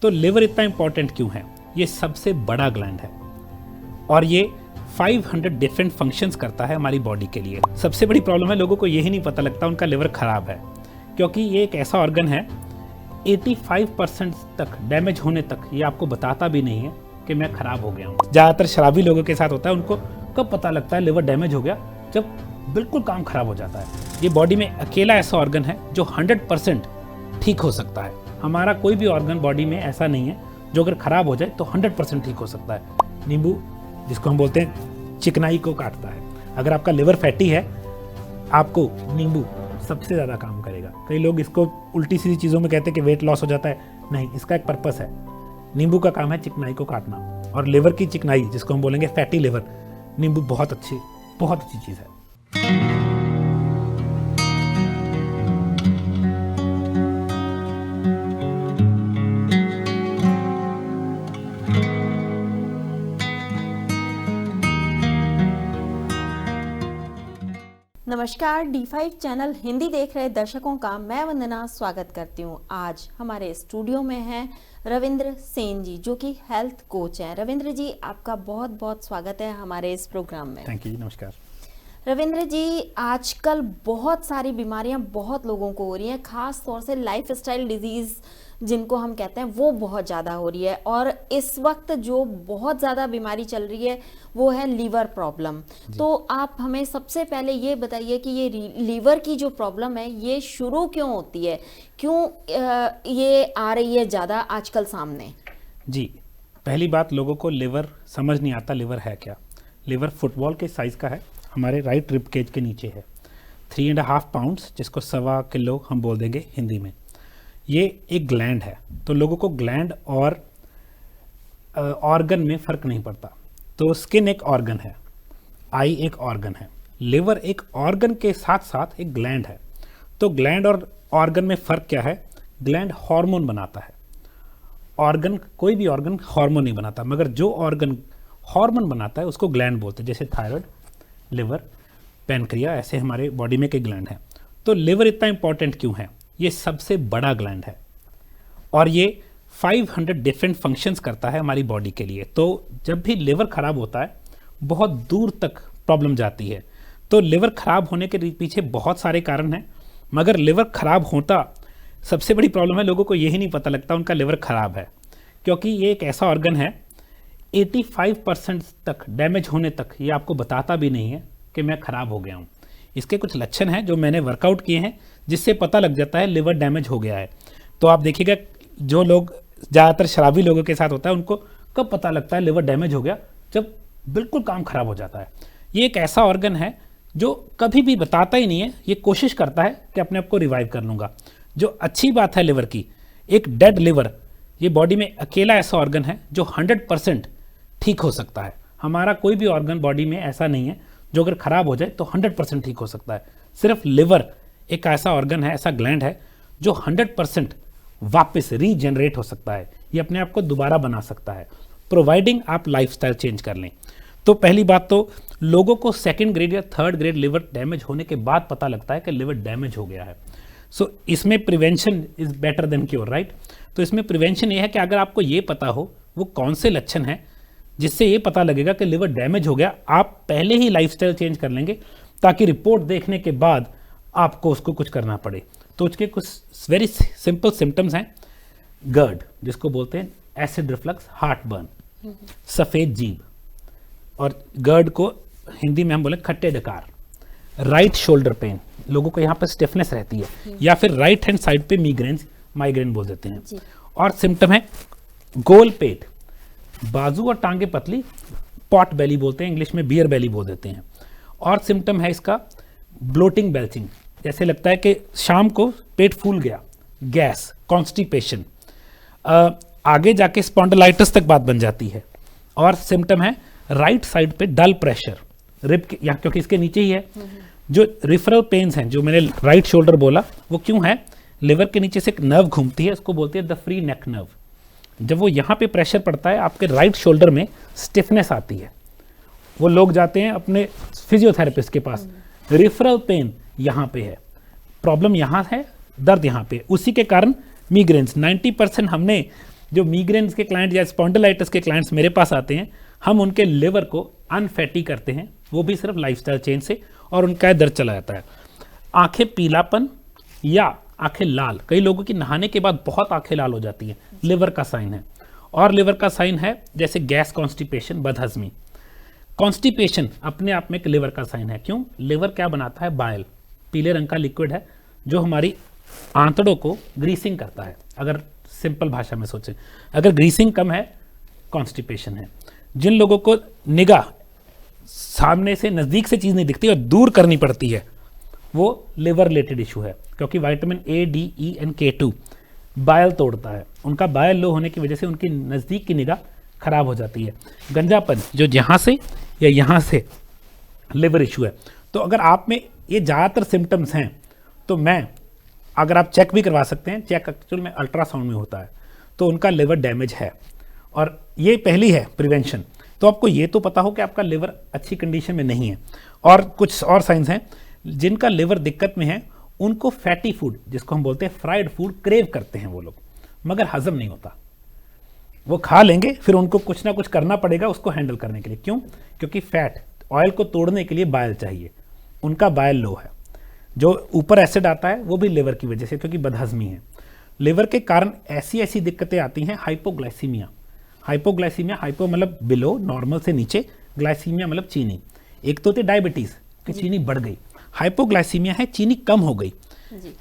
तो लिवर इतना इंपॉर्टेंट क्यों है? ये सबसे बड़ा ग्लैंड है और ये 500 डिफरेंट फंक्शंस करता है हमारी बॉडी के लिए। सबसे बड़ी प्रॉब्लम है लोगों को यही नहीं पता लगता उनका लिवर खराब है, क्योंकि ये एक ऐसा ऑर्गन है 85% तक डैमेज होने तक ये आपको बताता भी नहीं है कि मैं खराब हो गया हूँ। ज़्यादातर शराबी लोगों के साथ होता है, उनको कब पता लगता है लिवर डैमेज हो गया? जब बिल्कुल काम खराब हो जाता है। ये बॉडी में अकेला ऐसा ऑर्गन है जो 100% ठीक हो सकता है। हमारा कोई भी ऑर्गन बॉडी में ऐसा नहीं है जो अगर खराब हो जाए तो 100% ठीक हो सकता है। नींबू, जिसको हम बोलते हैं, चिकनाई को काटता है। अगर आपका लिवर फैटी है, आपको नींबू सबसे ज़्यादा काम करेगा। कई लोग इसको उल्टी सीधी चीज़ों में कहते हैं कि वेट लॉस हो जाता है, नहीं, इसका एक पर्पस है। नींबू का काम है चिकनाई को काटना, और लिवर की चिकनाई, जिसको हम बोलेंगे फैटी लिवर, नींबू बहुत अच्छी चीज़ है। नमस्कार, D5 चैनल हिंदी देख रहे दर्शकों का मैं वंदना स्वागत करती हूँ। आज हमारे स्टूडियो में हैं रविंद्र सेन जी, जो कि हेल्थ कोच हैं। रविंद्र जी, आपका बहुत बहुत स्वागत है हमारे इस प्रोग्राम में। थैंक यू, नमस्कार। रविंद्र जी, आजकल बहुत सारी बीमारियां बहुत लोगों को हो रही हैं, खास तौर से लाइफस्टाइल डिजीज जिनको हम कहते हैं वो बहुत ज़्यादा हो रही है। और इस वक्त जो बहुत ज़्यादा बीमारी चल रही है वो है लीवर प्रॉब्लम। तो आप हमें सबसे पहले ये बताइए कि ये लीवर की जो प्रॉब्लम है ये शुरू क्यों होती है, क्यों ये आ रही है ज़्यादा आजकल सामने? जी, पहली बात, लोगों को लिवर समझ नहीं आता लिवर है क्या। लिवर फुटबॉल के साइज़ का है, हमारे राइट रिब केज के नीचे है। 3.5 पाउंड्स, जिसको 1.25 किलो हम बोल देंगे हिंदी में। ये एक ग्लैंड है, तो लोगों को ग्लैंड और ऑर्गन में फ़र्क नहीं पड़ता। तो स्किन एक ऑर्गन है, आई एक ऑर्गन है, लिवर एक ऑर्गन के साथ साथ एक ग्लैंड है। तो ग्लैंड और ऑर्गन में फ़र्क क्या है? ग्लैंड हार्मोन बनाता है, ऑर्गन, कोई भी ऑर्गन हार्मोन नहीं बनाता, मगर जो ऑर्गन हार्मोन बनाता है उसको ग्लैंड बोलते हैं। जैसे थायराइड, लिवर, पैनक्रिया, ऐसे हमारे बॉडी में कई ग्लैंड हैं। तो लिवर इतना इंपॉर्टेंट क्यों है? ये सबसे बड़ा ग्लैंड है और ये 500 डिफरेंट फंक्शंस करता है हमारी बॉडी के लिए। तो जब भी लिवर खराब होता है बहुत दूर तक प्रॉब्लम जाती है। तो लिवर खराब होने के पीछे बहुत सारे कारण हैं, मगर लिवर खराब होता, सबसे बड़ी प्रॉब्लम है लोगों को यही नहीं पता लगता उनका लिवर खराब है, क्योंकि ये एक ऐसा ऑर्गन है 85% तक डैमेज होने तक ये आपको बताता भी नहीं है कि मैं खराब हो गया हूँ। इसके कुछ लक्षण हैं जो मैंने वर्कआउट किए हैं, जिससे पता लग जाता है लिवर डैमेज हो गया है। तो आप देखिएगा, जो लोग, ज़्यादातर शराबी लोगों के साथ होता है, उनको कब पता लगता है लिवर डैमेज हो गया? जब बिल्कुल काम खराब हो जाता है। ये एक ऐसा ऑर्गन है जो कभी भी बताता ही नहीं है, ये कोशिश करता है कि अपने आप को रिवाइव कर लूँगा। जो अच्छी बात है लिवर की, एक डेड लिवर, ये बॉडी में अकेला ऐसा ऑर्गन है जो 100% ठीक हो सकता है। हमारा कोई भी ऑर्गन बॉडी में ऐसा नहीं है जो अगर खराब हो जाए तो 100% ठीक हो सकता है। सिर्फ लिवर एक ऐसा ऑर्गन है, ऐसा ग्लैंड है जो 100% वापस रीजनरेट हो सकता है। ये अपने आप को दोबारा बना सकता है, प्रोवाइडिंग आप लाइफस्टाइल चेंज कर लें। तो पहली बात तो लोगों को 2nd ग्रेड या 3rd ग्रेड लिवर डैमेज होने के बाद पता लगता है कि लिवर डैमेज हो गया है। सो इसमें prevention is better than cure, right? तो इसमें प्रिवेंशन ये है कि अगर आपको ये पता हो वो कौन से लक्षण हैं जिससे ये पता लगेगा कि लिवर डैमेज हो गया, आप पहले ही लाइफस्टाइल चेंज कर लेंगे, ताकि रिपोर्ट देखने के बाद आपको उसको कुछ करना पड़े। तो उसके कुछ वेरी सिंपल सिम्टम्स हैं। गर्ड, जिसको बोलते हैं एसिड रिफ्लक्स, हार्ट बर्न, सफ़ेद जीभ, और गर्ड को हिंदी में हम बोले खट्टे डकार, राइट शोल्डर पेन, लोगों को यहाँ पर स्टिफनेस रहती है, या फिर राइट हैंड साइड पे माइग्रेन बोल देते हैं। और सिम्टम है गोल पेट, बाजू और टांगे पतली, पॉट बेली बोलते हैं, इंग्लिश में बियर बेली बोल देते हैं। और सिम्टम है इसका ब्लोटिंग, बेल्चिंग, जैसे लगता है कि शाम को पेट फूल गया, गैस, कॉन्स्टिपेशन, आगे जाके स्पॉन्डिलाइटिस तक बात बन जाती है। और सिम्टम है राइट साइड पे डल प्रेशर, रिब के, या क्योंकि इसके नीचे ही है। जो रिफरल पेन्स हैं, जो मैंने राइट शोल्डर बोला, वो क्यों है? लिवर के नीचे से एक नर्व घूमती है, उसको बोलते हैं द फ्री नेक नर्व। जब वो यहाँ पे प्रेशर पड़ता है, आपके राइट शोल्डर में स्टिफनेस आती है। वो लोग जाते हैं अपने फिजियोथेरेपिस्ट के पास, रिफरल पेन यहाँ पे है, प्रॉब्लम यहाँ है, दर्द यहाँ पे, उसी के कारण मिग्रेन्स। 90% हमने जो मीग्रेन्स के क्लाइंट या स्पॉन्डिलाइटिस के क्लाइंट्स मेरे पास आते हैं, हम उनके लिवर को अनफैटी करते हैं, वो भी सिर्फ लाइफस्टाइल चेंज से, और उनका दर्द चला जाता है। आंखें पीलापन या आंखें लाल, कई लोगों की नहाने के बाद बहुत आंखें लाल हो जाती हैं, लिवर का साइन है। और लिवर का साइन है जैसे गैस, कॉन्स्टिपेशन, बदहजमी। कॉन्स्टिपेशन अपने आप में एक लिवर का साइन है। क्यों? लिवर क्या बनाता है? बाइल, पीले रंग का लिक्विड है जो हमारी आंतड़ों को ग्रीसिंग करता है। अगर सिंपल भाषा में सोचें, अगर ग्रीसिंग कम है, कॉन्स्टिपेशन है। जिन लोगों को निगाह सामने से, नज़दीक से चीज़ नहीं दिखती और दूर करनी पड़ती है, वो लिवर रिलेटेड इशू है, क्योंकि vitamin A, D, E and K2 बायल तोड़ता है। उनका बायल लो होने की वजह से उनकी नज़दीक की निगाह खराब हो जाती है। गंजापन जो यहाँ से या यहाँ से, लिवर इशू है। तो अगर आप में ये ज़्यादातर सिम्टम्स हैं तो अगर आप चेक भी करवा सकते हैं, चेक एक्चुअल में अल्ट्रासाउंड में होता है, तो उनका लिवर डैमेज है। और ये पहली है प्रिवेंशन। तो आपको ये तो पता हो कि आपका लिवर अच्छी कंडीशन में नहीं है। और कुछ और साइंस हैं, जिनका लिवर दिक्कत में है उनको फैटी फूड, जिसको हम बोलते हैं फ्राइड फूड, क्रेव करते हैं वो लोग, मगर हजम नहीं होता। वो खा लेंगे, फिर उनको कुछ ना कुछ करना पड़ेगा उसको हैंडल करने के लिए। क्यों? क्योंकि फैट, ऑयल को तोड़ने के लिए बायल चाहिए, उनका बायल लो है। जो ऊपर एसिड आता है वो भी लिवर की वजह से, क्योंकि बदहजमी है। लिवर के कारण ऐसी ऐसी दिक्कतें आती हैं। हाइपोग्लाइसीमिया, हाइपोग्लाइसीमिया, हाइपो मतलब बिलो, नॉर्मल से नीचे, ग्लाइसीमिया मतलब चीनी। एक तो होती है डायबिटीज़ कि चीनी बढ़ गई, हाइपोग्लाइसीमिया है चीनी कम हो गई।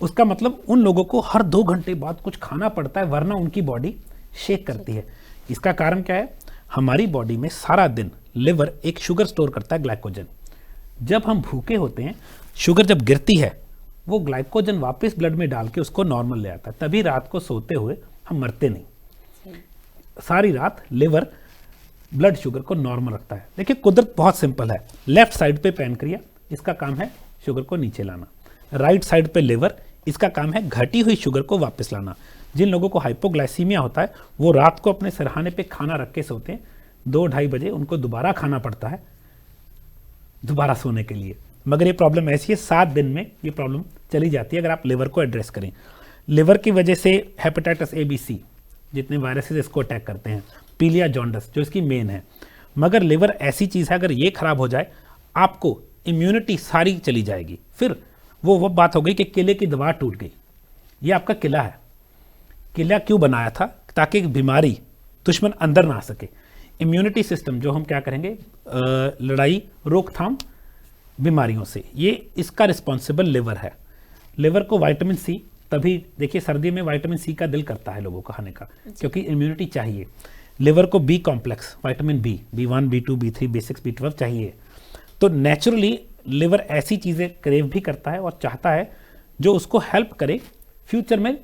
उसका मतलब उन लोगों को हर 2 घंटे बाद कुछ खाना पड़ता है, वरना उनकी बॉडी शेक करती है। इसका कारण क्या है? हमारी बॉडी में सारा दिन लिवर एक शुगर स्टोर करता है, ग्लाइकोजन। जब हम भूखे होते हैं, शुगर जब गिरती है, वो ग्लाइकोजन वापस ब्लड में डाल के उसको नॉर्मल ले आता है। तभी रात को सोते हुए हम मरते नहीं। सारी रात लिवर ब्लड शुगर को नॉर्मल रखता है। देखिए, कुदरत बहुत सिंपल है। लेफ्ट साइड पे पैनक्रिया, इसका काम है शुगर को नीचे लाना। राइट साइड पे लिवर, इसका काम है घटी हुई शुगर को वापस लाना। जिन लोगों को हाइपोग्लाइसीमिया होता है, वो रात को अपने सिरहाने पे खाना रख के सोते हैं, 2-2:30 बजे उनको दोबारा खाना पड़ता है दोबारा सोने के लिए। मगर ये प्रॉब्लम ऐसी है, 7 दिन में ये प्रॉब्लम चली जाती है अगर आप लिवर को एड्रेस करें। लिवर की वजह से हेपेटाइटिस A, B, C जितने वायरसेस इसको अटैक करते हैं, पीलिया, जॉन्डिस जो इसकी मेन है। मगर लिवर ऐसी चीज़ है, अगर ये खराब हो जाए, आपको इम्यूनिटी सारी चली जाएगी। फिर वो बात हो गई कि किले की दीवार टूट गई। ये आपका किला है। किला क्यों बनाया था? ताकि बीमारी, दुश्मन अंदर ना आ सके। इम्यूनिटी सिस्टम जो हम क्या करेंगे, लड़ाई, रोकथाम बीमारियों से, ये इसका रिस्पॉन्सिबल लिवर है। लिवर को विटामिन C, तभी देखिए सर्दी में विटामिन C का दिल करता है लोगों को खाने का, क्योंकि इम्यूनिटी चाहिए। लिवर को B complex, vitamin B, B1, B2, B3, B6, B12 चाहिए। तो नेचुरली लिवर ऐसी चीज़ें क्रेव भी करता है और चाहता है जो उसको हेल्प करे फ्यूचर में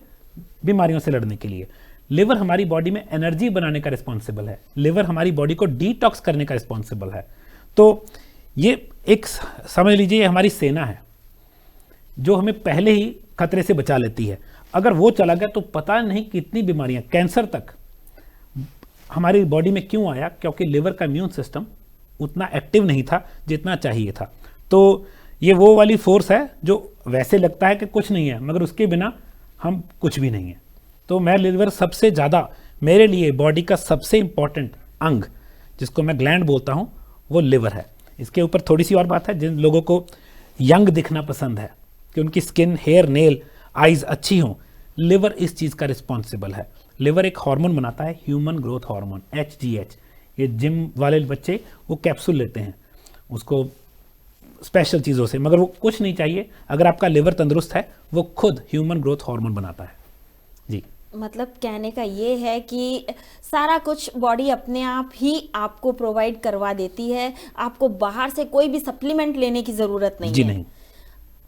बीमारियों से लड़ने के लिए। लिवर हमारी बॉडी में एनर्जी बनाने का रिस्पॉन्सिबल है। लिवर हमारी बॉडी को डिटॉक्स करने का रिस्पॉन्सिबल है। तो ये एक समझ लीजिए, ये हमारी सेना है जो हमें पहले ही खतरे से बचा लेती है। अगर वो चला गया तो पता नहीं कितनी बीमारियां, कैंसर तक हमारी बॉडी में क्यों आया? क्योंकि लिवर का इम्यून सिस्टम उतना एक्टिव नहीं था जितना चाहिए था। तो ये वो वाली फोर्स है जो वैसे लगता है कि कुछ नहीं है, मगर उसके बिना हम कुछ भी नहीं है। तो मैं लिवर सबसे ज़्यादा, मेरे लिए बॉडी का सबसे इंपॉर्टेंट अंग, जिसको मैं ग्लैंड बोलता हूँ, वो लिवर है। इसके ऊपर थोड़ी सी और बात है, जिन लोगों को यंग दिखना पसंद है, कि उनकी स्किन, हेयर, नेल, आइज़ अच्छी हों, लिवर इस चीज़ का रिस्पॉन्सिबल है। लिवर एक हार्मोन बनाता है, ह्यूमन ग्रोथ हार्मोन, HGH। ये जिम वाले बच्चे वो कैप्सूल लेते हैं उसको स्पेशल चीज़ों से, मगर वो कुछ नहीं चाहिए। अगर आपका लिवर तंदुरुस्त है, वो खुद ह्यूमन ग्रोथ हार्मोन बनाता है। जी, मतलब कहने का ये है कि सारा कुछ बॉडी अपने आप ही आपको प्रोवाइड करवा देती है, आपको बाहर से कोई भी सप्लीमेंट लेने की ज़रूरत नहीं जी है। नहीं।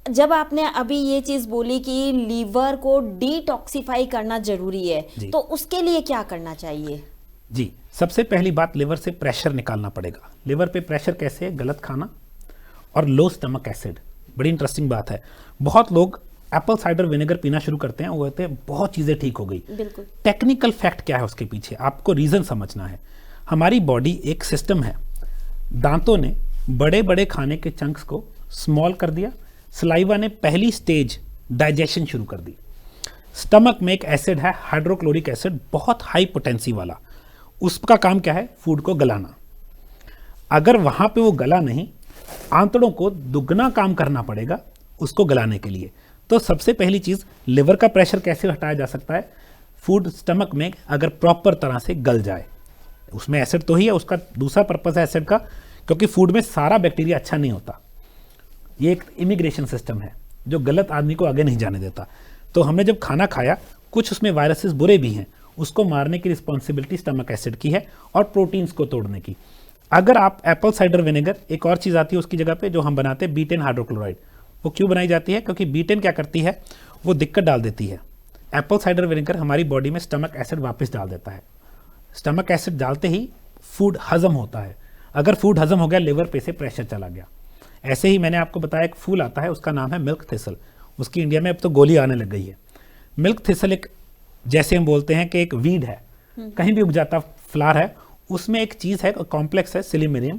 जब आपने अभी ये चीज़ बोली कि लीवर को डिटॉक्सिफाई करना जरूरी है, तो उसके लिए क्या करना चाहिए? जी, सबसे पहली बात, लिवर से प्रेशर निकालना पड़ेगा। लिवर पे प्रेशर कैसे है? गलत खाना और लो स्टमक एसिड। बड़ी इंटरेस्टिंग बात है, बहुत लोग एप्पल साइडर विनेगर पीना शुरू करते हैं, वो कहते हैं बहुत चीज़ें ठीक हो गई। बिल्कुल। टेक्निकल फैक्ट क्या है उसके पीछे, आपको रीज़न समझना है। हमारी बॉडी एक सिस्टम है, दांतों ने बड़े बड़े खाने के चंक्स को स्मॉल कर दिया, सलाइवा ने पहली स्टेज डाइजेशन शुरू कर दी। स्टमक में एक एसिड है हाइड्रोक्लोरिक एसिड, बहुत हाई पोटेंसी वाला। उसका काम क्या है? फूड को गलाना। अगर वहाँ पे वो गला नहीं, आंतड़ों को दुगना काम करना पड़ेगा उसको गलाने के लिए। तो सबसे पहली चीज़, लिवर का प्रेशर कैसे हटाया जा सकता है? फूड स्टमक में अगर प्रॉपर तरह से गल जाए। उसमें एसिड तो ही है, उसका दूसरा पर्पस है एसिड का, क्योंकि फूड में सारा बैक्टीरिया अच्छा नहीं होता। ये एक इमिग्रेशन सिस्टम है जो गलत आदमी को आगे नहीं जाने देता। तो हमने जब खाना खाया, कुछ उसमें वायरसेस बुरे भी हैं, उसको मारने की रिस्पॉन्सिबिलिटी स्टमक एसिड की है और प्रोटीन्स को तोड़ने की। अगर आप एप्पल साइडर विनेगर, एक और चीज़ आती है उसकी जगह पे जो हम बनाते हैं, बीटेन हाइड्रोक्लोराइड। वो क्यों बनाई जाती है? क्योंकि बीटेन क्या करती है, वो दिक्कत डाल देती है। एप्पल साइडर विनेगर हमारी बॉडी में स्टमक एसिड वापस डाल देता है। स्टमक एसिड डालते ही फूड हजम होता है। अगर फूड हजम हो गया, लिवर पे से प्रेशर चला गया। ऐसे ही मैंने आपको बताया एक फूल आता है, उसका नाम है मिल्क थिसल। उसकी इंडिया में अब तो गोली आने लग गई है। मिल्क थिसल एक, जैसे हम बोलते हैं कि एक वीड है, कहीं भी उग जाता फ्लावर है। उसमें एक चीज़ है, कॉम्प्लेक्स है सिलिमेरियम,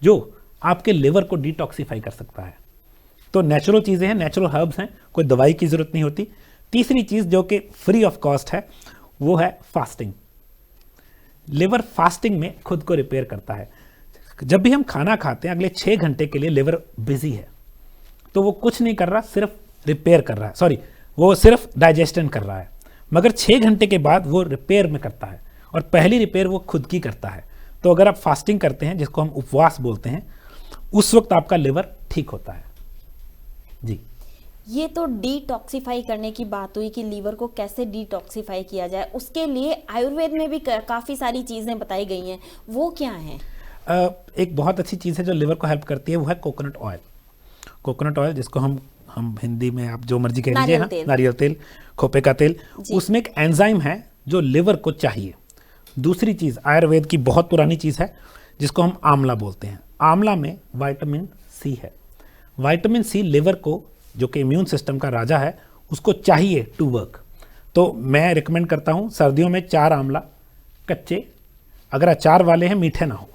जो आपके लिवर को डिटॉक्सिफाई कर सकता है। तो नेचुरल चीज़ें हैं, नेचुरल हर्ब्स हैं, कोई दवाई की ज़रूरत नहीं होती। तीसरी चीज़ जो कि फ्री ऑफ कॉस्ट है, वो है फास्टिंग। लिवर फास्टिंग में खुद को रिपेयर करता है। जब भी हम खाना खाते हैं, अगले 6 घंटे के लिए लिवर बिजी है, तो वो कुछ नहीं कर रहा, सिर्फ रिपेयर कर रहा है। सॉरी, वो सिर्फ डाइजेशन कर रहा है, मगर 6 घंटे के बाद वो रिपेयर में करता है, और पहली रिपेयर वो खुद की करता है। तो अगर आप फास्टिंग करते हैं, जिसको हम उपवास बोलते हैं, उस वक्त आपका लिवर ठीक होता है। जी, ये तो डिटॉक्सिफाई करने की बात हुई कि लीवर को कैसे डिटॉक्सिफाई किया जाए। उसके लिए आयुर्वेद में भी काफ़ी सारी चीज़ें बताई गई हैं, वो क्या हैं? एक बहुत अच्छी चीज़ है जो लिवर को हेल्प करती है, वो है कोकोनट ऑयल। कोकोनट ऑयल, जिसको हम हिंदी में आप जो मर्जी कह लीजिए, हाँ, नारियल तेल, खोपे का तेल, उसमें एक एंजाइम है जो लिवर को चाहिए। दूसरी चीज़ आयुर्वेद की बहुत पुरानी चीज़ है, जिसको हम आंवला बोलते हैं। आंवला में विटामिन सी है। विटामिन सी लिवर को, जो कि इम्यून सिस्टम का राजा है, उसको चाहिए टू वर्क। तो मैं रिकमेंड करता हूँ सर्दियों में 4 आंवला कच्चे, अगर अचार वाले हैं, मीठे ना हो,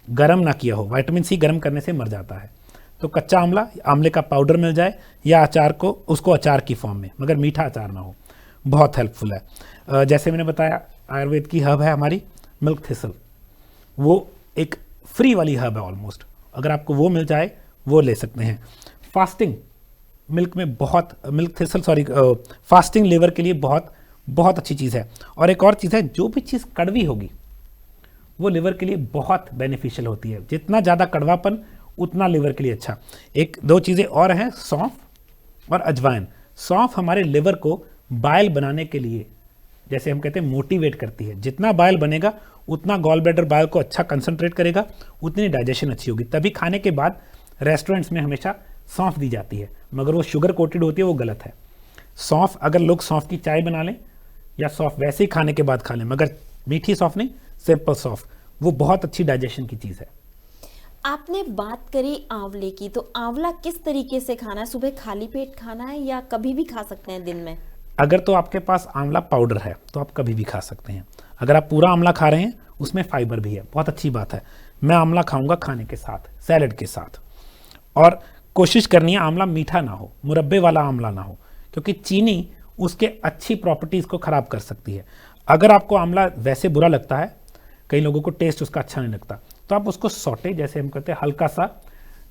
गरम ना किया हो, विटामिन सी गरम करने से मर जाता है। तो कच्चा आंवला, आंवले का पाउडर मिल जाए, या अचार को, उसको अचार की फॉर्म में, मगर मीठा अचार ना हो, बहुत हेल्पफुल है। जैसे मैंने बताया, आयुर्वेद की हर्ब है हमारी मिल्क थिसल, वो एक फ्री वाली हर्ब है ऑलमोस्ट। अगर आपको वो मिल जाए, वो ले सकते हैं। फास्टिंग मिल्क में बहुत, milk thistle sorry, fasting liver के लिए बहुत बहुत अच्छी चीज़ है। और एक और चीज़ है, जो भी चीज़ कड़वी होगी वो लिवर के लिए बहुत बेनिफिशियल होती है। जितना ज़्यादा कड़वापन, उतना लिवर के लिए अच्छा। एक दो चीज़ें और हैं, सौंफ और अजवाइन। सौंफ हमारे लिवर को बाइल बनाने के लिए, जैसे हम कहते हैं, मोटिवेट करती है। जितना बाइल बनेगा, उतना गॉल ब्लैडर बाइल को अच्छा कंसंट्रेट करेगा, उतनी डाइजेशन अच्छी होगी। तभी खाने के बाद रेस्टोरेंट्स में हमेशा सौंफ दी जाती है, मगर वो शुगर कोटेड होती है, वो गलत है। सौंफ, अगर लोग सौंफ की चाय बना लें या सौंफ वैसे ही खाने के बाद खा लें, मगर मीठी सौंफ नहीं, सिंपल सौंफ, वो बहुत अच्छी डाइजेशन की चीज़ है। आपने बात करी आंवले की, तो आंवला किस तरीके से खाना है? सुबह खाली पेट खाना है या कभी भी खा सकते हैं दिन में? अगर तो आपके पास आंवला पाउडर है तो आप कभी भी खा सकते हैं। अगर आप पूरा आंवला खा रहे हैं, उसमें फाइबर भी है, बहुत अच्छी बात है। मैं आंवला खाऊंगा खाने के साथ, सैलड के साथ। और कोशिश करनी है आंवला मीठा ना हो, मुरब्बे वाला आंवला ना हो, क्योंकि चीनी उसके अच्छी प्रॉपर्टीज़ को ख़राब कर सकती है। अगर आपको आंवला वैसे बुरा लगता है, कई लोगों को टेस्ट उसका अच्छा नहीं लगता, तो आप उसको सौटे, जैसे हम कहते हैं, हल्का सा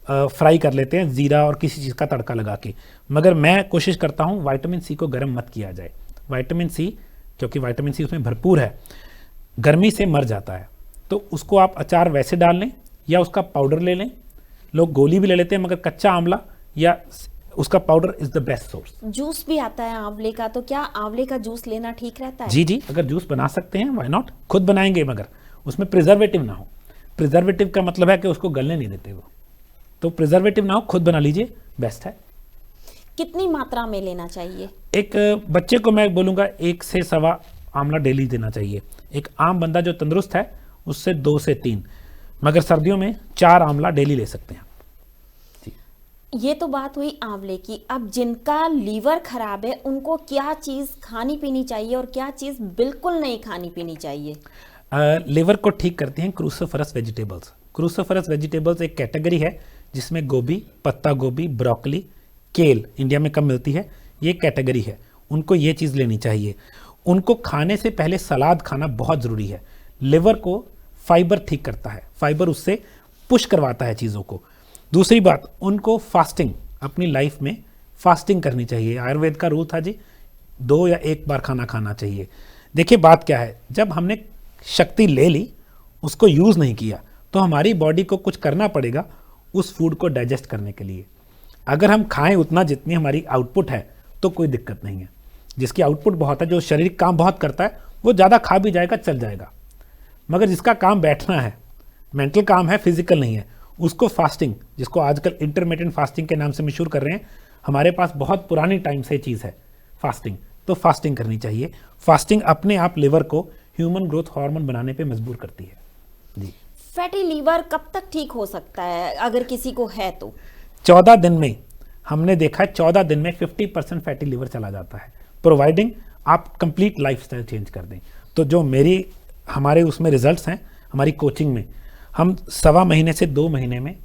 फ्राई कर लेते हैं जीरा और किसी चीज़ का तड़का लगा के। मगर मैं कोशिश करता हूँ विटामिन सी को गर्म मत किया जाए। विटामिन सी, क्योंकि विटामिन सी उसमें भरपूर है, गर्मी से मर जाता है। तो उसको आप अचार वैसे डाल लें या उसका पाउडर ले लें। लोग गोली भी ले लेते हैं, मगर कच्चा आंवला या उसका powder is the best source. Juice भी आता है आंवले का, तो क्या आंवले का जूस लेना ठीक रहता है? जी जी, अगर जूस बना सकते हैं, व्हाई नॉट। खुद बनाएंगे, मगर उसमें प्रिजर्वेटिव ना हो। प्रिजर्वेटिव का मतलब है कि उसको गलने नहीं देते वो, तो प्रिजर्वेटिव ना हो, खुद बना लीजिए, बेस्ट है। कितनी मात्रा में लेना चाहिए? एक बच्चे को मैं बोलूँगा 1 से सवा आंवला डेली देना चाहिए। एक आम बंदा जो तंदुरुस्त है, उससे 2 से 3, मगर सर्दियों में 4 आंवला डेली ले सकते हैं। ये तो बात हुई आंवले की। अब जिनका लीवर खराब है, उनको क्या चीज़ खानी पीनी चाहिए और क्या चीज़ बिल्कुल नहीं खानी पीनी चाहिए? लिवर को ठीक करती हैं क्रूसिफरस वेजिटेबल्स। क्रूसिफरस वेजिटेबल्स एक कैटेगरी है जिसमें गोभी, पत्ता गोभी, ब्रोकली, केल इंडिया में कम मिलती है, ये कैटेगरी है। उनको ये चीज़ लेनी चाहिए। उनको खाने से पहले सलाद खाना बहुत ज़रूरी है। लिवर को फाइबर ठीक करता है, फाइबर उससे पुश करवाता है चीज़ों को। दूसरी बात, उनको फास्टिंग, अपनी लाइफ में फास्टिंग करनी चाहिए। आयुर्वेद का रूल था जी 2 या 1 बार खाना खाना चाहिए। देखिए बात क्या है, जब हमने शक्ति ले ली, उसको यूज़ नहीं किया, तो हमारी बॉडी को कुछ करना पड़ेगा उस फूड को डाइजेस्ट करने के लिए। अगर हम खाएं उतना जितनी हमारी आउटपुट है तो कोई दिक्कत नहीं है। जिसकी आउटपुट बहुत है, जो शारीरिक काम बहुत करता है, वो ज़्यादा खा भी जाएगा, चल जाएगा। मगर जिसका काम बैठना है, मेंटल काम है, फिजिकल नहीं है, उसको फास्टिंग, जिसको आजकल इंटरमिटेंट फास्टिंग के नाम से मशहूर कर रहे हैं, हमारे पास बहुत पुरानी टाइम से चीज़ है फास्टिंग, तो फास्टिंग करनी चाहिए। फास्टिंग अपने आप लिवर को ह्यूमन ग्रोथ हार्मोन बनाने पे मजबूर करती है जी। फैटी लीवर कब तक ठीक हो सकता है अगर किसी को है तो? 14 दिन में हमने देखा है, 14 दिन में 50% फैटी लीवर चला जाता है, प्रोवाइडिंग आप कंप्लीट लाइफस्टाइल चेंज कर दें। तो जो हमारे उसमें रिजल्ट्स हैं, हमारी कोचिंग में हम 1.25 महीने से 2 महीने में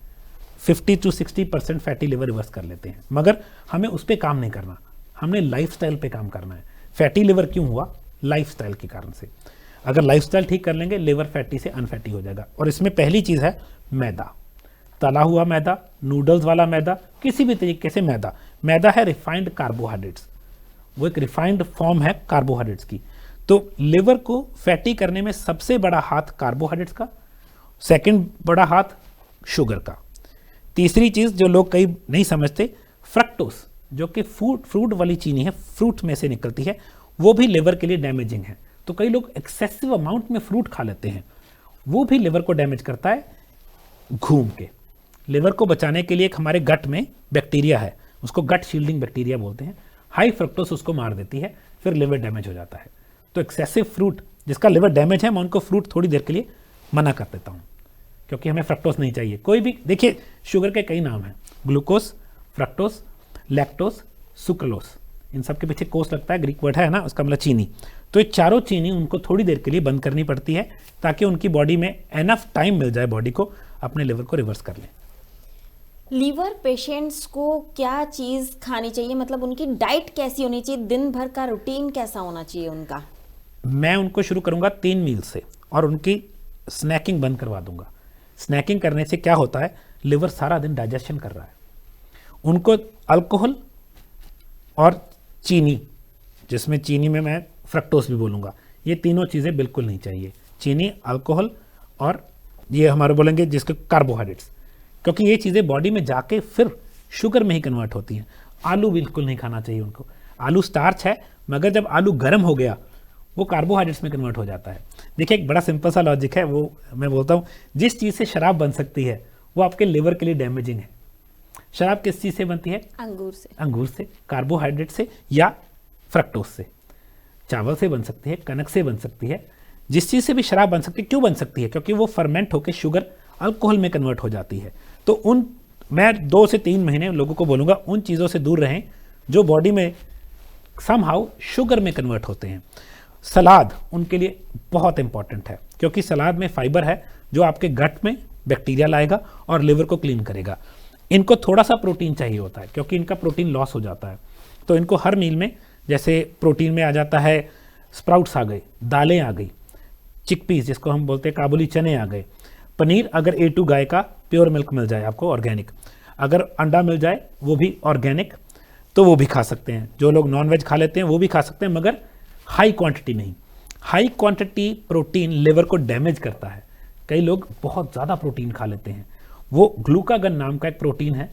50 to 60% फैटी लिवर रिवर्स कर लेते हैं। मगर हमें उस पर काम नहीं करना, हमने लाइफस्टाइल पे काम करना है। फैटी लिवर क्यों हुआ? लाइफस्टाइल के कारण से। अगर लाइफस्टाइल ठीक कर लेंगे, लिवर फैटी से अनफैटी हो जाएगा। और इसमें पहली चीज़ है मैदा, तला हुआ मैदा, नूडल्स वाला मैदा, किसी भी तरीके से मैदा। मैदा है रिफाइंड कार्बोहाइड्रेट्स, वो एक रिफाइंड फॉर्म है कार्बोहाइड्रेट्स की। तो लिवर को फैटी करने में सबसे बड़ा हाथ कार्बोहाइड्रेट्स का, सेकंड बड़ा हाथ शुगर का। तीसरी चीज़ जो लोग कई नहीं समझते, फ्रक्टोस, जो कि फ्रूट वाली चीनी है, फ्रूट में से निकलती है, वो भी लिवर के लिए डैमेजिंग है। तो कई लोग एक्सेसिव अमाउंट में फ्रूट खा लेते हैं, वो भी लिवर को डैमेज करता है घूम के। लिवर को बचाने के लिए एक हमारे गट में बैक्टीरिया है, उसको गट शील्डिंग बैक्टीरिया बोलते हैं, हाई फ्रक्टोस उसको मार देती है, फिर लिवर डैमेज हो जाता है। तो एक्सेसिव फ्रूट, जिसका लिवर डैमेज है, मैं उनको फ्रूट थोड़ी देर के लिए मना कर देता हूँ, क्योंकि हमें फ्रक्टोस नहीं चाहिए। कोई भी देखिए, शुगर के कई नाम हैं, ग्लूकोस, फ्रक्टोस, लैक्टोस, सुक्रोलोस, इन सब के पीछे कोस लगता है, ग्रीक वर्ड है ना, उसका मतलब चीनी। तो ये चारों चीनी उनको थोड़ी देर के लिए बंद करनी पड़ती है, ताकि उनकी बॉडी में एनफ टाइम मिल जाए बॉडी को अपने लिवर को रिवर्स कर लें। लीवर पेशेंट्स को क्या चीज़ खानी चाहिए, मतलब उनकी डाइट कैसी होनी चाहिए, दिन भर का रूटीन कैसा होना चाहिए उनका? मैं उनको शुरू करूंगा 3 मील से, और उनकी स्नैकिंग बंद करवा दूंगा। स्नैकिंग करने से क्या होता है, लिवर सारा दिन डाइजेशन कर रहा है। उनको अल्कोहल और चीनी, जिसमें चीनी में मैं फ्रक्टोस भी बोलूँगा, ये तीनों चीज़ें बिल्कुल नहीं चाहिए। चीनी, अल्कोहल और ये हमारे बोलेंगे जिसके कार्बोहाइड्रेट्स, क्योंकि ये चीज़ें बॉडी में जाके फिर शुगर में ही कन्वर्ट होती हैं। आलू बिल्कुल नहीं खाना चाहिए उनको। आलू स्टार्च है, मगर जब आलू गर्म हो गया, वो कार्बोहाइड्रेट्स में कन्वर्ट हो जाता है। देखिए, एक बड़ा सिंपल सा लॉजिक है, वो मैं बोलता हूँ, जिस चीज़ से शराब बन सकती है वो आपके लिवर के लिए डैमेजिंग है। शराब किस चीज़ से बनती है? अंगूर से। अंगूर से, कार्बोहाइड्रेट से या फ्रक्टोस से। चावल से बन सकती है, कनक से बन सकती है, जिस चीज़ से भी शराब बन सकती है। क्यों बन सकती है? क्योंकि वो फर्मेंट होकर शुगर अल्कोहल में कन्वर्ट हो जाती है। तो मैं 2 से 3 महीने लोगों को बोलूँगा, उन चीज़ों से दूर रहें जो बॉडी में समहाउ शुगर में कन्वर्ट होते हैं। सलाद उनके लिए बहुत इंपॉर्टेंट है, क्योंकि सलाद में फाइबर है जो आपके गट में बैक्टीरिया लाएगा और लिवर को क्लीन करेगा। इनको थोड़ा सा प्रोटीन चाहिए होता है, क्योंकि इनका प्रोटीन लॉस हो जाता है। तो इनको हर मील में, जैसे प्रोटीन में आ जाता है, स्प्राउट्स आ गए, दालें आ गई, चिकपीस जिसको हम बोलते हैं काबुली चने आ गए, पनीर, अगर A2 गाय का प्योर मिल्क मिल जाए आपको ऑर्गेनिक, अगर अंडा मिल जाए वो भी ऑर्गेनिक, तो वो भी खा सकते हैं। जो लोग नॉनवेज खा लेते हैं वो भी खा सकते हैं, मगर हाई क्वांटिटी नहीं। हाई क्वांटिटी प्रोटीन लिवर को डैमेज करता है। कई लोग बहुत ज़्यादा प्रोटीन खा लेते हैं। वो ग्लूकागन नाम का एक प्रोटीन है,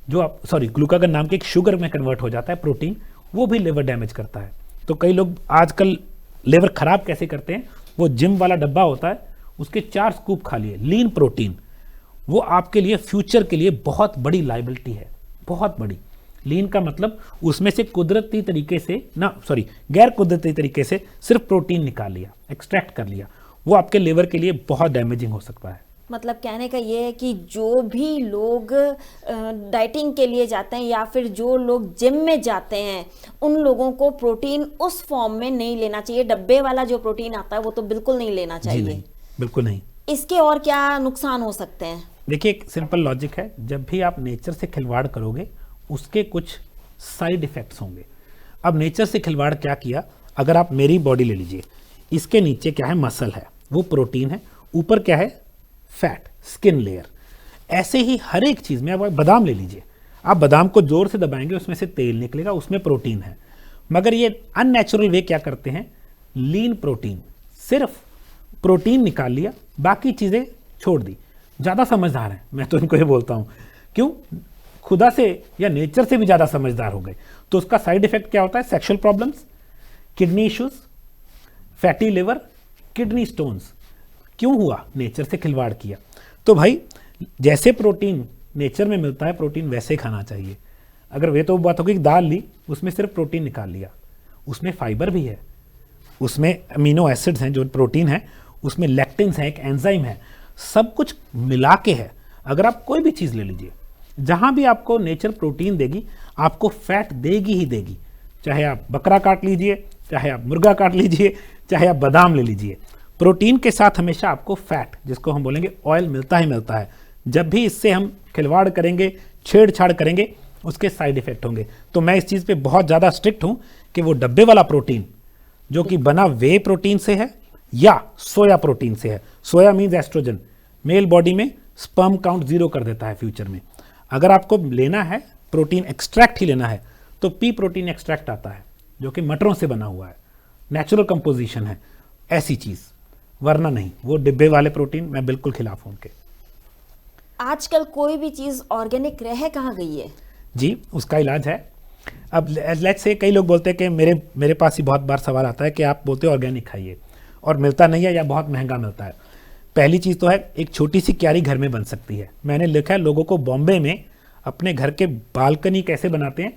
ग्लूकागन नाम के एक शुगर में कन्वर्ट हो जाता है प्रोटीन, वो भी लिवर डैमेज करता है। तो कई लोग आजकल लिवर खराब कैसे करते हैं, वो जिम वाला डब्बा होता है, उसके 4 स्कूप खा लिए लीन प्रोटीन, वो आपके लिए फ्यूचर के लिए बहुत बड़ी लाइबिलिटी है, बहुत बड़ी। लीन का मतलब उसमें से कुदरती तरीके से गैर कुदरती तरीके से सिर्फ प्रोटीन निकाल लिया, एक्सट्रैक्ट कर लिया, वो आपके लिवर के लिए बहुत डैमेजिंग हो सकता है। मतलब कहने का ये है कि जो भी लोग डाइटिंग के लिए जाते हैं या फिर जो लोग जिम में जाते हैं, उन लोगों को प्रोटीन उस फॉर्म में नहीं लेना चाहिए। डब्बे वाला जो प्रोटीन आता है वो तो बिल्कुल नहीं लेना चाहिए। जी नहीं, बिल्कुल नहीं। इसके और क्या नुकसान हो सकते हैं? देखिए, एक सिंपल लॉजिक है, जब भी आप नेचर से खिलवाड़ करोगे उसके कुछ साइड इफेक्ट्स होंगे। अब नेचर से खिलवाड़ क्या किया, अगर आप मेरी बॉडी ले लीजिए, इसके नीचे क्या है, मसल है, वो प्रोटीन है, ऊपर क्या है, फैट, स्किन लेयर। ऐसे ही हर एक चीज़ में, अब बादाम ले लीजिए, आप बादाम को जोर से दबाएंगे, उसमें से तेल निकलेगा, उसमें प्रोटीन है। मगर ये अननेचुरल वे क्या करते हैं, लीन प्रोटीन, सिर्फ प्रोटीन निकाल लिया, बाकी चीज़ें छोड़ दी। ज़्यादा समझदार हैं, मैं तो इनको ये बोलता हूँ, क्यों, खुदा से या नेचर से भी ज़्यादा समझदार हो गए। तो उसका साइड इफेक्ट क्या होता है, sexual problems, kidney issues, fatty liver, kidney stones. क्यों हुआ, नेचर से खिलवाड़ किया। तो भाई जैसे प्रोटीन नेचर में मिलता है, प्रोटीन वैसे खाना चाहिए। अगर वे तो बात होगी, दाल ली, उसमें सिर्फ प्रोटीन निकाल लिया, उसमें फाइबर भी है, उसमें अमीनो एसिड्स हैं जो प्रोटीन है, उसमें लेक्टिन्स है, एक एंजाइम है, सब कुछ मिला के है। अगर आप कोई भी चीज़ ले लीजिए, जहाँ भी आपको नेचर प्रोटीन देगी, आपको फैट देगी ही देगी। चाहे आप बकरा काट लीजिए, चाहे आप मुर्गा काट लीजिए, चाहे आप बादाम ले लीजिए, प्रोटीन के साथ हमेशा आपको फैट, जिसको हम बोलेंगे ऑयल, मिलता ही मिलता है। जब भी इससे हम खिलवाड़ करेंगे, छेड़छाड़ करेंगे, उसके साइड इफेक्ट होंगे। तो मैं इस चीज़ पे बहुत ज़्यादा स्ट्रिक्ट हूँ कि वो डब्बे वाला प्रोटीन जो कि बना वे प्रोटीन से है या सोया प्रोटीन से है। सोया मीन्स एस्ट्रोजन, मेल बॉडी में स्पर्म काउंट 0 कर देता है फ्यूचर में। अगर आपको लेना है प्रोटीन एक्सट्रैक्ट ही लेना है, तो पी प्रोटीन एक्सट्रैक्ट आता है, जो कि मटरों से बना हुआ है, नेचुरल कंपोजिशन है, ऐसी चीज़, वरना नहीं। वो डिब्बे वाले प्रोटीन मैं बिल्कुल खिलाफ हूँ उनके। आजकल कोई भी चीज़ ऑर्गेनिक रह कहाँ गई है जी, उसका इलाज है। अब लेट्स से कई लोग बोलते हैं कि मेरे पास ही बहुत बार सवाल आता है कि आप बोलते हो ऑर्गेनिक खाइए और मिलता नहीं है या बहुत महंगा मिलता है। पहली चीज़ तो है, एक छोटी सी क्यारी घर में बन सकती है। मैंने लिखा है लोगों को बॉम्बे में अपने घर के बालकनी कैसे बनाते हैं,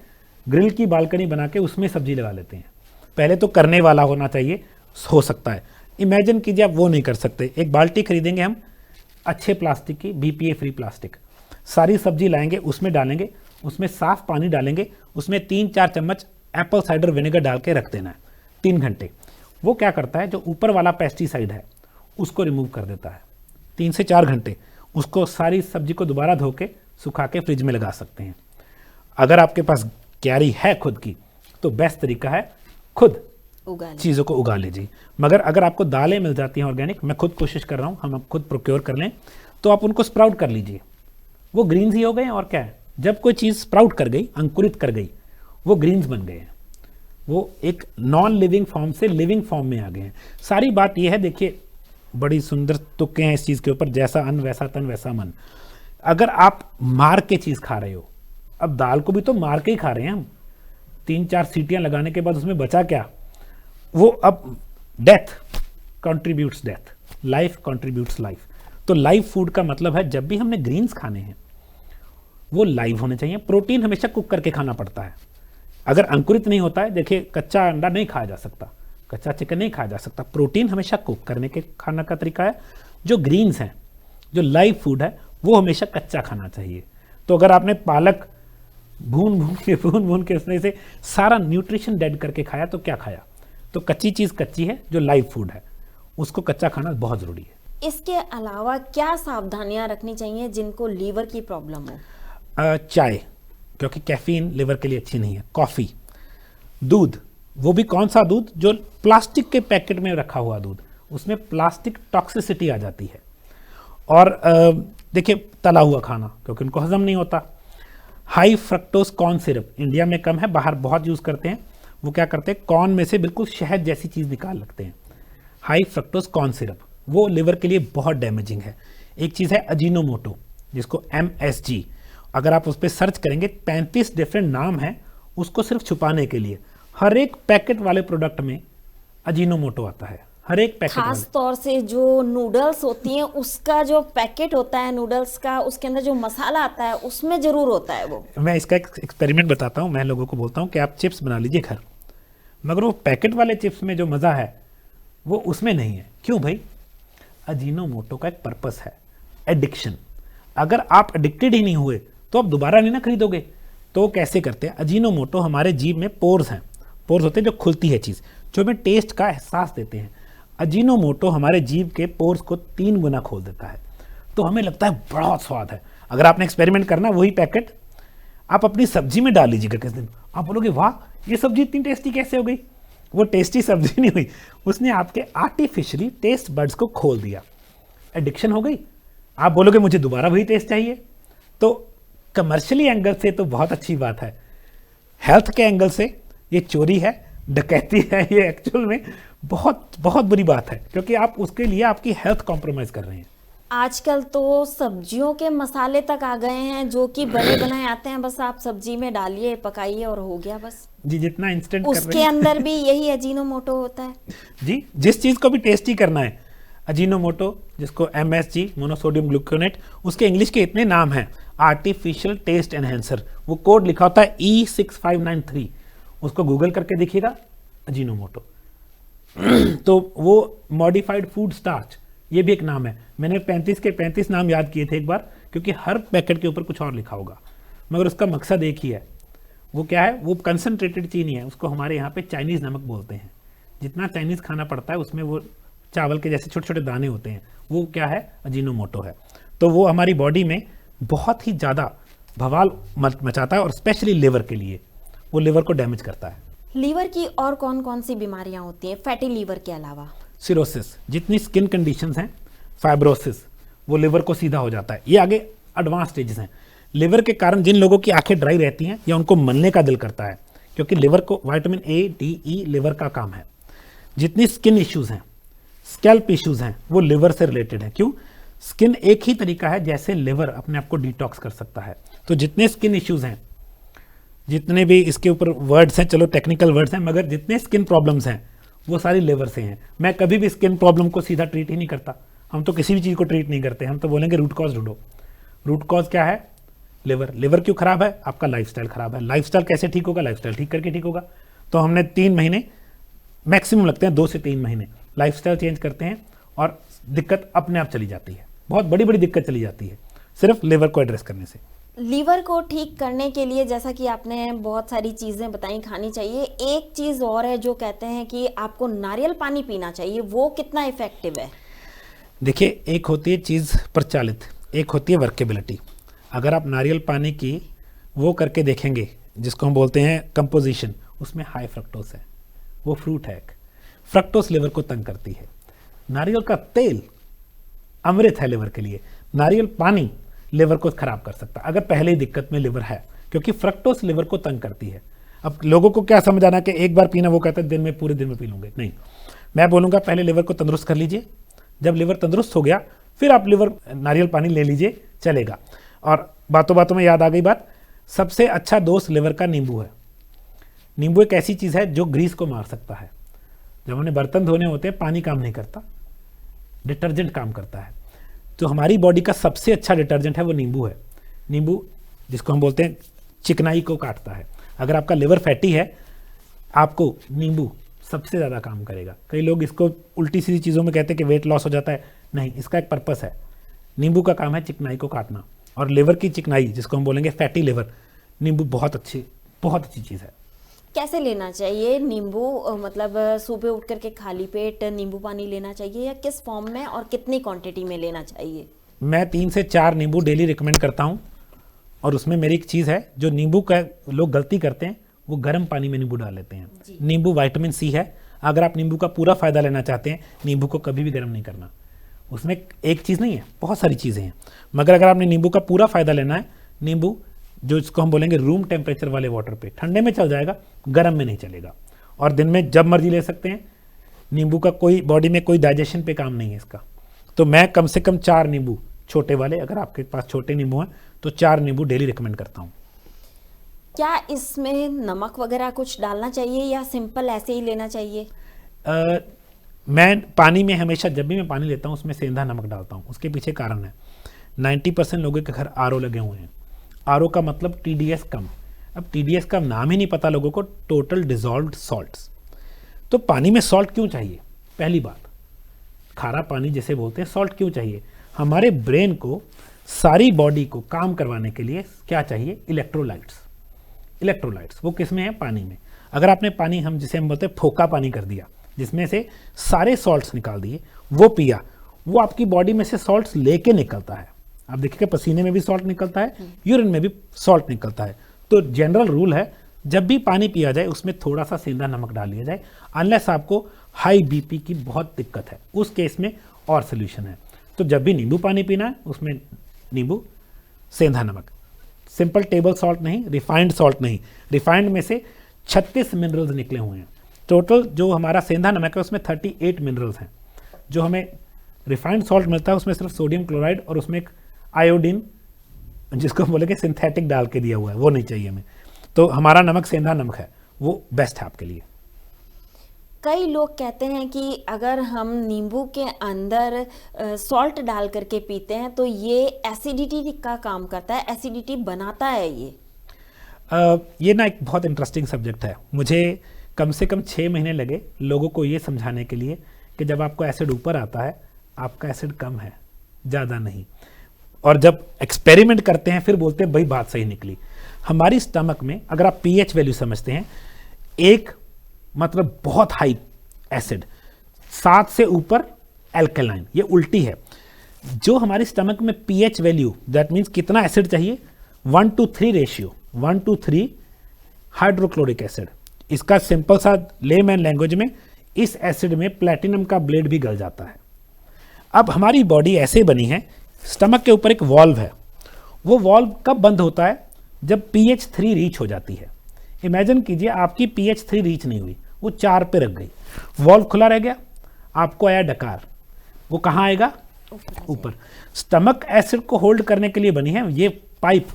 ग्रिल की बालकनी बना के उसमें सब्जी लगा लेते हैं। पहले तो करने वाला होना चाहिए, हो सकता है। इमेजिन कीजिए आप वो नहीं कर सकते। एक बाल्टी खरीदेंगे हम अच्छे प्लास्टिक की, BPA फ्री प्लास्टिक, सारी सब्जी लाएंगे, उसमें डालेंगे, उसमें साफ पानी डालेंगे, उसमें 3-4 चम्मच एप्पल साइडर विनेगर डाल के रख देना है 3 घंटे। वो क्या करता है, जो ऊपर वाला पेस्टिसाइड है उसको रिमूव कर देता है 3 से 4 घंटे। उसको सारी सब्जी को दोबारा धो के सुखा के फ्रिज में लगा सकते हैं। अगर आपके पास क्यारी है खुद की, तो बेस्ट तरीका है खुद चीज़ों को उगा लीजिए। मगर अगर आपको दालें मिल जाती हैं ऑर्गेनिक, मैं खुद कोशिश कर रहा हूँ, हम खुद प्रोक्योर कर लें, तो आप उनको स्प्राउट कर लीजिए। वो ग्रीन्स ही हो गए, और क्या है, जब कोई चीज़ स्प्राउट कर गई, अंकुरित कर गई, वो ग्रीन्स बन गए हैं। वो एक नॉन लिविंग फॉर्म से लिविंग फॉर्म में आ गए हैं। सारी बात यह है, देखिए बड़ी सुंदर तुक्के हैं इस चीज़ के ऊपर, जैसा अन्न वैसा तन वैसा मन। अगर आप मार के चीज़ खा रहे हो, अब दाल को भी तो मार के ही खा रहे हैं हम, 3-4 सीटियां लगाने के बाद उसमें बचा क्या, वो अब death contributes death, life contributes life. तो लाइव फूड का मतलब है जब भी हमने ग्रीन्स खाने हैं वो लाइव होने चाहिए। प्रोटीन हमेशा कुक करके खाना पड़ता है, अगर अंकुरित नहीं होता है। देखिए कच्चा अंडा नहीं खाया जा सकता, कच्चा चिकन नहीं खाया जा सकता। प्रोटीन हमेशा कुक करने के खाना का तरीका है। जो ग्रीन्स हैं, जो लाइव फूड है, वो हमेशा कच्चा खाना चाहिए। तो अगर आपने पालक भून भून के उसमें से सारा न्यूट्रिशन डेड करके खाया, तो क्या खाया। तो कच्ची चीज़ कच्ची है, जो लाइव फूड है उसको कच्चा खाना बहुत ज़रूरी है। इसके अलावा क्या सावधानियां रखनी चाहिए जिनको लीवर की प्रॉब्लम हो। चाय, क्योंकि कैफीन लिवर के लिए अच्छी नहीं है। कॉफ़ी, दूध, वो भी कौन सा दूध, जो प्लास्टिक के पैकेट में रखा हुआ दूध, उसमें प्लास्टिक टॉक्सिसिटी आ जाती है। और देखिए तला हुआ खाना, क्योंकि उनको हजम नहीं होता। High fructose corn syrup, India में कम है, बाहर बहुत यूज़ करते हैं। वो क्या करते हैं, कॉर्न में से बिल्कुल शहद जैसी चीज़ निकाल लगते हैं। हाई फ्रक्टोज कॉर्न सिरप, वो लिवर के लिए बहुत डैमेजिंग है। एक चीज़ है अजीनोमोटो, जिसको MSG, अगर आप उस पर सर्च करेंगे 35 डिफरेंट नाम हैं उसको सिर्फ छुपाने के लिए। हर एक पैकेट वाले प्रोडक्ट में अजीनोमोटो आता है, हर एक पैकेट। खास तौर से जो नूडल्स होती हैं, उसका जो पैकेट होता है नूडल्स का, उसके अंदर जो मसाला आता है उसमें जरूर होता है वो। मैं इसका एक एक्सपेरिमेंट बताता हूँ। मैं लोगों को बोलता हूँ कि आप चिप्स बना लीजिए घर, मगर वो पैकेट वाले चिप्स में जो मज़ा है वो उसमें नहीं है। क्यों भाई, अजीनोमोटो का एक पर्पस है, एडिक्शन। अगर आप एडिक्टेड ही नहीं हुए तो आप दोबारा नहीं ना खरीदोगे। तो कैसे करते हैं, अजीनोमोटो हमारे जीभ में पोर्स हैं, पोर्स होते हैं जो खुलती है चीज़, जो हमें टेस्ट का एहसास देते हैं। अजीनोमोटो हमारे जीभ के पोर्स को 3 गुना खोल देता है, तो हमें लगता है बड़ा स्वाद है। अगर आपने एक्सपेरिमेंट करना, वही पैकेट आप अपनी सब्जी में डाल लीजिएगा किस दिन, आप बोलोगे वाह ये सब्जी इतनी टेस्टी कैसे हो गई? वो टेस्टी सब्जी नहीं हुई, उसने आपके आर्टिफिशियली टेस्ट बड्स को खोल दिया। एडिक्शन हो गई। आप बोलोगे मुझे दोबारा वही टेस्ट चाहिए, तो कमर्शियली एंगल से तो बहुत अच्छी बात है, हेल्थ के एंगल से ये चोरी है, डकैती है, ये एक्चुअल में बहुत बहुत बुरी बात है, क्योंकि आप उसके लिए आपकी हेल्थ कॉम्प्रोमाइज कर रहे हैं। आजकल तो सब्जियों के मसाले तक आ गए हैं जो कि बने बनाए आते हैं, बस आप सब्जी में डालिए, पकाइए और हो गया बस जी, जितना इंस्टेंट उसके अंदर भी यही अजीनोमोटो होता है जी। जिस चीज़ को भी टेस्टी करना है, अजीनोमोटो, जिसको MSG मोनोसोडियम ग्लूकोनेट, उसके इंग्लिश के इतने नाम हैं, आर्टिफिशियल टेस्ट एनहेंसर, वो कोड लिखा होता है E6593, उसको गूगल करके देखिएगा, अजीनोमोटो। तो वो मॉडिफाइड फूड स्टार्च, ये भी एक नाम है। मैंने 35 के 35 नाम याद किए थे एक बार, क्योंकि हर पैकेट के ऊपर कुछ और लिखा होगा, मगर उसका मकसद एक ही है। वो क्या है? वो कंसनट्रेटेड चीनी है, उसको हमारे यहाँ पे चाइनीज़ नमक बोलते हैं। जितना चाइनीज़ खाना पड़ता है उसमें वो चावल के जैसे छोटे छोटे दाने होते हैं, वो क्या है? अजीनोमोटो है। तो वो हमारी बॉडी में बहुत ही ज़्यादा बवाल मचाता है, और स्पेशली लिवर के लिए वो लिवर को डैमेज करता है। लीवर की और कौन कौन सी बीमारियां होती हैं फैटी लीवर के अलावा? सिरोसिस, जितनी स्किन कंडीशंस हैं, फाइब्रोसिस, वो लिवर को सीधा हो जाता है। ये आगे एडवांस स्टेजेस हैं। लिवर के कारण जिन लोगों की आंखें ड्राई रहती हैं या उनको मलने का दिल करता है, क्योंकि लिवर को vitamin A, D, E liver का काम है। जितनी स्किन इश्यूज हैं, स्कैल्प इश्यूज हैं, वो लिवर से रिलेटेड हैं। क्यों? स्किन एक ही तरीका है जैसे लिवर अपने आप को डिटॉक्स कर सकता है। तो जितने स्किन इश्यूज हैं, जितने भी इसके ऊपर वर्ड्स हैं, चलो टेक्निकल वर्ड्स हैं, मगर जितने स्किन प्रॉब्लम्स हैं वो सारी लिवर से हैं। मैं कभी भी स्किन प्रॉब्लम को सीधा ट्रीट ही नहीं करता। हम तो किसी भी चीज़ को ट्रीट नहीं करते, हम तो बोलेंगे रूट कॉज ढूंढो। रूट कॉज क्या है? लिवर। लिवर क्यों खराब है? आपका लाइफस्टाइल खराब है। लाइफस्टाइल कैसे ठीक होगा? लाइफस्टाइल ठीक करके ठीक होगा। तो हमने 3 महीने मैक्सिमम लगते हैं, 2 से 3 महीने लाइफस्टाइल चेंज करते हैं और दिक्कत अपने आप चली जाती है। बहुत बड़ी बड़ी दिक्कत चली जाती है सिर्फ लिवर को एड्रेस करने से। लीवर को ठीक करने के लिए जैसा कि आपने बहुत सारी चीज़ें बताई खानी चाहिए, एक चीज़ और है जो कहते हैं कि आपको नारियल पानी पीना चाहिए, वो कितना इफेक्टिव है? देखिए, एक होती है चीज़ प्रचालित, एक होती है वर्केबिलिटी। अगर आप नारियल पानी की वो करके देखेंगे जिसको हम बोलते हैं कंपोजिशन, उसमें हाई फ्रक्टोस है, वो फ्रूट है। फ्रक्टोस लिवर को तंग करती है। नारियल का तेल अमृत है लिवर के लिए। नारियल पानी लिवर को खराब कर सकता है अगर पहले ही दिक्कत में लिवर है, क्योंकि फ्रक्टोस लिवर को तंग करती है। अब लोगों को क्या समझ आना कि एक बार पीना, वो कहते हैं दिन में पूरे दिन में पी लूंगे। नहीं, मैं बोलूँगा पहले लिवर को तंदुरुस्त कर लीजिए। जब लिवर तंदुरुस्त हो गया फिर आप नारियल पानी ले लीजिए, चलेगा। और बातों बातों में याद आ गई बात, सबसे अच्छा दोस्त लिवर का नींबू है। नींबू एक ऐसी चीज़ है जो ग्रीस को मार सकता है। जब हमने बर्तन धोने होते हैं, पानी काम नहीं करता, डिटर्जेंट काम करता है। तो हमारी बॉडी का सबसे अच्छा डिटर्जेंट है वो नींबू है। नींबू जिसको हम बोलते हैं चिकनाई को काटता है। अगर आपका लिवर फैटी है, आपको नींबू सबसे ज़्यादा काम करेगा। कई लोग इसको उल्टी सीधी चीज़ों में कहते हैं कि वेट लॉस हो जाता है, नहीं, इसका एक पर्पस है। नींबू का काम है चिकनाई को काटना, और लिवर की चिकनाई जिसको हम बोलेंगे फैटी लिवर, नींबू बहुत अच्छी चीज़ है। कैसे लेना चाहिए नींबू? मतलब सुबह उठ करके खाली पेट नींबू पानी लेना चाहिए या किस फॉर्म में और कितनी क्वांटिटी में लेना चाहिए? मैं 3 से 4 नींबू डेली रिकमेंड करता हूँ। और उसमें मेरी एक चीज़ है, जो नींबू का लोग गलती करते हैं, वो गर्म पानी में नींबू डाल लेते हैं। नींबू विटामिन C है। अगर आप नींबू का पूरा फ़ायदा लेना चाहते हैं, नींबू को कभी भी गर्म नहीं करना। उसमें एक चीज़ नहीं है, बहुत सारी चीज़ें हैं, मगर अगर आपने नींबू का पूरा फ़ायदा लेना है, नींबू जो इसको हम बोलेंगे रूम टेम्परेचर वाले वाटर पे, ठंडे में चल जाएगा, गर्म में नहीं चलेगा। और दिन में जब मर्जी ले सकते हैं। नींबू का कोई बॉडी में कोई डाइजेशन पे काम नहीं है इसका। तो मैं कम से कम 4 नींबू छोटे वाले, अगर आपके पास छोटे नींबू हैं तो 4 नींबू डेली रिकमेंड करता हूँ। क्या इसमें नमक वगैरह कुछ डालना चाहिए या सिंपल ऐसे ही लेना चाहिए? मैं पानी में हमेशा, जब भी मैं पानी लेता हूँ, उसमें सेंधा नमक डालता हूँ। उसके पीछे कारण है, 90% लोगों के घर RO लगे हुए हैं। RO का मतलब TDS कम। अब TDS का नाम ही नहीं पता लोगों को, टोटल डिजॉल्व्ड सॉल्ट्स। तो पानी में सॉल्ट क्यों चाहिए? पहली बात, खारा पानी जैसे बोलते हैं, सॉल्ट क्यों चाहिए? हमारे ब्रेन को, सारी बॉडी को काम करवाने के लिए क्या चाहिए? इलेक्ट्रोलाइट्स। इलेक्ट्रोलाइट्स वो किस में है? पानी में। अगर आपने पानी, हम जिसे हम बोलते हैं फोका पानी कर दिया, जिसमें से सारे सॉल्ट्स निकाल दिए, वो पिया, वो आपकी बॉडी में से सॉल्ट्स लेके निकलता है। आप देखिएगा पसीने में भी सॉल्ट निकलता है, यूरिन में भी सॉल्ट निकलता है। तो जनरल रूल है, जब भी पानी पिया जाए उसमें थोड़ा सा सेंधा नमक डाल लिया जाए, अनलेस आपको हाई बीपी की बहुत दिक्कत है, उस केस में और सोल्यूशन है। तो जब भी नींबू पानी पीना है उसमें नींबू, सेंधा नमक, सिंपल टेबल सॉल्ट नहीं, रिफाइंड सॉल्ट नहीं। रिफाइंड में से 36 मिनरल्स निकले हुए हैं। टोटल जो हमारा सेंधा नमक है उसमें 38 मिनरल्स हैं। जो हमें रिफाइंड सॉल्ट मिलता है उसमें सिर्फ सोडियम क्लोराइड और उसमें एक आयोडीन, जिसको बोलेंगे सिंथेटिक, डाल के दिया हुआ है, वो नहीं चाहिए हमें। तो हमारा नमक सेंधा नमक है, वो बेस्ट है आपके लिए। कई लोग कहते हैं कि अगर हम नींबू के अंदर सॉल्ट डाल करके पीते हैं तो ये एसिडिटी का काम करता है, एसिडिटी बनाता है ये ना एक बहुत इंटरेस्टिंग सब्जेक्ट है। मुझे कम से कम 6 महीने लगे लोगों को ये समझाने के लिए कि जब आपको एसिड ऊपर आता है, आपका एसिड कम है, ज़्यादा नहीं। और जब एक्सपेरिमेंट करते हैं फिर बोलते हैं भाई बात सही निकली। हमारी स्टमक में अगर आप पीएच वैल्यू समझते हैं, एक मतलब बहुत हाई एसिड, 7 से ऊपर एल्कलाइन, ये उल्टी है। जो हमारी स्टमक में पीएच वैल्यू, दैट मीन्स कितना एसिड चाहिए, 1:3 रेशियो, 1:3 हाइड्रोक्लोरिक एसिड। इसका सिंपल सा लेमैन लैंग्वेज में, इस एसिड में प्लेटिनम का ब्लेड भी गल जाता है। अब हमारी बॉडी ऐसे बनी है, स्टमक के ऊपर एक वॉल्व है। वो वॉल्व कब बंद होता है, जब pH 3 रीच हो जाती है। इमेजिन कीजिए आपकी pH 3 रीच नहीं हुई, वो 4 पे रख गई, वॉल्व खुला रह गया, आपको आया डकार, वो कहाँ आएगा, ऊपर। स्टमक एसिड को होल्ड करने के लिए बनी है। ये पाइप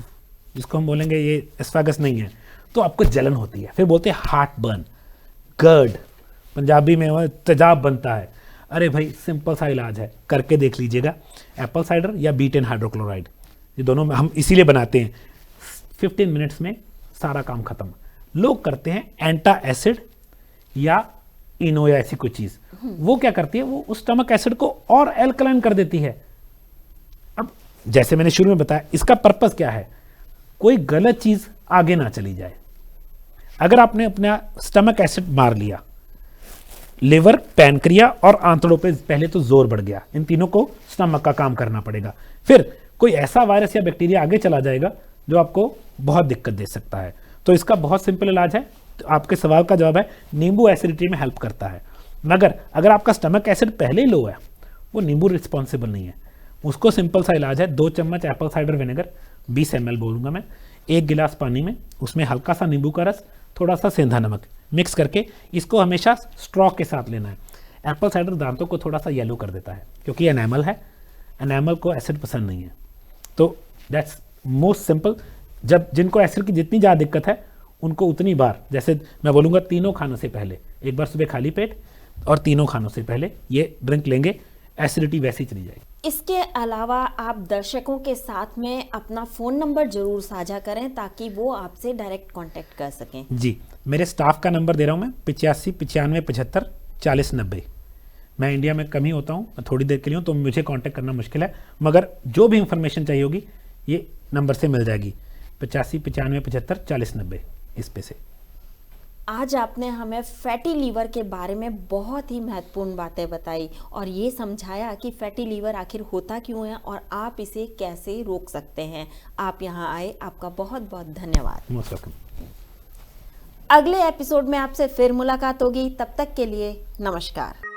जिसको हम बोलेंगे ये एस्फेगस नहीं है, तो आपको जलन होती है, फिर बोलते हैं हार्ट बर्न, गर्ड, पंजाबी में वो तेजाब बनता है। अरे भाई सिंपल सा इलाज है, करके देख लीजिएगा। एप्पल साइडर या बीटेन हाइड्रोक्लोराइड, ये दोनों में हम इसीलिए बनाते हैं। 15 मिनट्स में सारा काम खत्म। लोग करते हैं एंटा एसिड या इनो या ऐसी कोई चीज, वो क्या करती है, वो उस स्टमक एसिड को और एल्कलाइन कर देती है। अब जैसे मैंने शुरू में बताया, इसका पर्पस क्या है, कोई गलत चीज आगे ना चली जाए। अगर आपने अपना स्टमक एसिड मार लिया, लिवर, पैनक्रिया और आंतड़ों पे पहले तो जोर बढ़ गया, इन तीनों को स्टमक का काम करना पड़ेगा। फिर कोई ऐसा वायरस या बैक्टीरिया आगे चला जाएगा जो आपको बहुत दिक्कत दे सकता है। तो इसका बहुत सिंपल इलाज है। तो आपके सवाल का जवाब है, नींबू एसिडिटी में हेल्प करता है। मगर अगर आपका स्टमक एसिड पहले ही लो है, वो नींबू रिस्पॉन्सिबल नहीं है। उसको सिंपल सा इलाज है, 2 चम्मच एप्पल साइडर विनेगर, 20 ml बोलूँगा मैं, 1 गिलास पानी में, उसमें हल्का सा नींबू का रस, थोड़ा सा सेंधा नमक मिक्स करके, इसको हमेशा स्ट्रॉ के साथ लेना है। एप्पल साइडर दांतों को थोड़ा सा येलो कर देता है, क्योंकि एनामल है, एनामल को एसिड पसंद नहीं है। तो दैट्स मोस्ट सिंपल। जब जिनको एसिड की जितनी ज़्यादा दिक्कत है, उनको उतनी बार, जैसे मैं बोलूँगा 3 खानों से पहले, एक बार सुबह खाली पेट और 3 खानों से पहले ये ड्रिंक लेंगे, एसिडिटी वैसी चली जाएगी। इसके अलावा आप दर्शकों के साथ में अपना फ़ोन नंबर ज़रूर साझा करें ताकि वो आपसे डायरेक्ट कांटेक्ट कर सकें। जी, मेरे स्टाफ का नंबर दे रहा हूँ मैं, 85 95 75 40 90। मैं इंडिया में कम ही होता हूँ, मैं थोड़ी देर के लिए हूँ, तो मुझे कांटेक्ट करना मुश्किल है, मगर जो भी इंफॉर्मेशन चाहिए होगी ये नंबर से मिल जाएगी, 85 95 75 40 90, इस पे से। आज आपने हमें फैटी लीवर के बारे में बहुत ही महत्वपूर्ण बातें बताई और ये समझाया कि फैटी लीवर आखिर होता क्यों है और आप इसे कैसे रोक सकते हैं। आप यहाँ आए, आपका बहुत बहुत धन्यवाद। Most welcome. अगले एपिसोड में आपसे फिर मुलाकात होगी, तब तक के लिए नमस्कार।